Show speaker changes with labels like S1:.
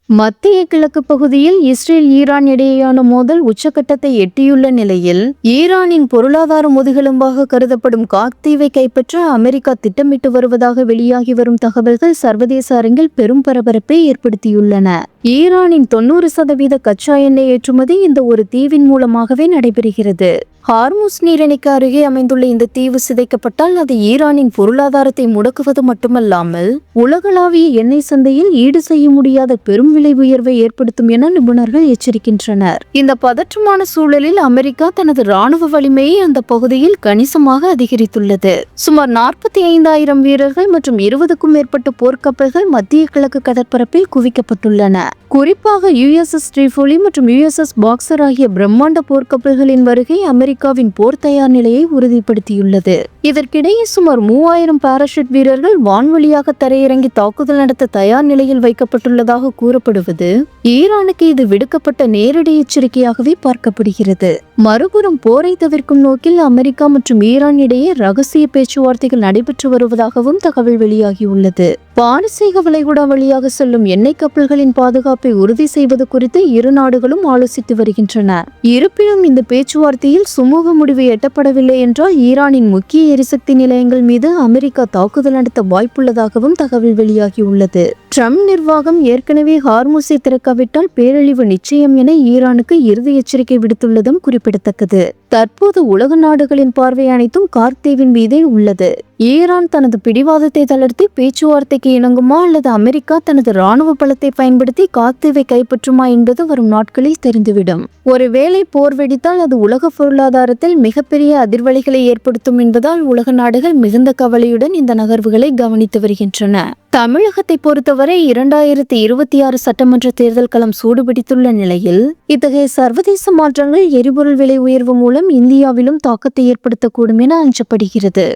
S1: மத்திய கிழக்கு பகுதியில் இஸ்ரேல் ஈரான் இடையேயான மோதல் உச்சக்கட்டத்தை எட்டியுள்ள நிலையில் ஈரானின் பொருளாதார முதுகெலும்பாக கருதப்படும் காக் தீவை கைப்பற்ற அமெரிக்கா திட்டமிட்டு வருவதாக வெளியாகி வரும் தகவல்கள் சர்வதேச அரங்கில் பெரும் பரபரப்பை ஏற்படுத்தியுள்ளன. ஈரானின் 90% கச்சா எண்ணெய் ஏற்றுமதி இந்த ஒரு தீவின் மூலமாகவே நடைபெறுகிறது. ஹார்முஸ் நீரிணைக்கு அருகே அமைந்துள்ள இந்த தீவு சிதைக்கப்பட்டால் அது ஈரானின் பொருளாதாரத்தை முடக்குவது மட்டுமல்லாமல் உலகளாவிய எண்ணெய் சந்தையில் ஈடு செய்ய முடியாத பெரும் விலை உயர்வை ஏற்படுத்தும் என நிபுணர்கள் எச்சரிக்கின்றனர். இந்த பதற்றமான சூழலில் அமெரிக்கா தனது ராணுவ வலிமையை அந்த பகுதியில் கணிசமாக அதிகரித்துள்ளது. சுமார் 45,000 வீரர்கள் மற்றும் 20க்கும் மேற்பட்ட போர்க்கப்பல்கள் மத்திய கிழக்கு கடற்பரப்பில் குவிக்கப்பட்டுள்ளன. குறிப்பாக USS ட்ரிஃபோலி மற்றும் USS பாக்சர் ஆகிய பிரம்மாண்ட போர்க்கப்பல்களின் வருகை அமெரிக்காவின் போர் தயார் நிலையை உறுதிப்படுத்தியுள்ளது. இதற்கிடையே சுமார் 3000 பாராசூட் வீரர்கள் வான்வழியாக தரையிறங்கி தாக்குதல் நடத்த தயார் நிலையில் வைக்கப்பட்டுள்ளதாக கூறப்படுவது ஈரானுக்கு இது விடுக்கப்பட்ட நேரடி எச்சரிக்கையாகவே பார்க்கப்படுகிறது. மறுபுறம் போரை தவிர்க்கும் நோக்கில் அமெரிக்கா மற்றும் ஈரான் இடையே ரகசிய பேச்சுவார்த்தைகள் நடைபெற்று வருவதாகவும் தகவல் வெளியாகியுள்ளது. பாரசீக வளைகுடா வழியாக செல்லும் எண்ணெய் கப்பல்களின் பாதுகாப்பை உறுதி செய்வது குறித்து இரு நாடுகளும் ஆலோசித்து வருகின்றன. இருப்பினும் இந்த பேச்சுவார்த்தையில் சுமூக முடிவு எட்டப்படவில்லை என்றால் ஈரானின் முக்கிய எரிசக்தி நிலையங்கள் மீது அமெரிக்கா தாக்குதல் நடத்த வாய்ப்புள்ளதாகவும் தகவல் வெளியாகியுள்ளது. ட்ரம்ப் நிர்வாகம் ஏற்கனவே ஹார்முஸை திறக்காவிட்டால் பேரழிவு நிச்சயம் என ஈரானுக்கு இறுதி எச்சரிக்கை விடுத்துள்ளதும் குறிப்பிடத்தக்கது. தற்போது உலக நாடுகளின் பார்வை அனைத்தும் காக் தீவின் மீதே உள்ளது. ஈரான் தனது பிடிவாதத்தை தளர்த்தி பேச்சுவார்த்தைக்கு இணங்குமா அல்லது அமெரிக்கா தனது ராணுவ பலத்தை பயன்படுத்தி காக் தீவை கைப்பற்றுமா என்பது வரும் நாட்களில் தெரிந்துவிடும். ஒருவேளை போர் வெடித்தால் அது உலக பொருளாதாரத்தில் மிகப்பெரிய அதிர்வலைகளை ஏற்படுத்தும் என்பதால் உலக நாடுகள் மிகுந்த கவலையுடன் இந்த நகர்வுகளை கவனித்து வருகின்றன. தமிழகத்தை பொறுத்தவரை 2026 சட்டமன்ற தேர்தல் களம் சூடுபிடித்துள்ள நிலையில் இத்தகைய சர்வதேச மாற்றங்கள் எரிபொருள் விலை உயர்வு மூலம் இந்தியாவிலும் தாக்கத்தை ஏற்படுத்தக்கூடும் என அஞ்சப்படுகிறது.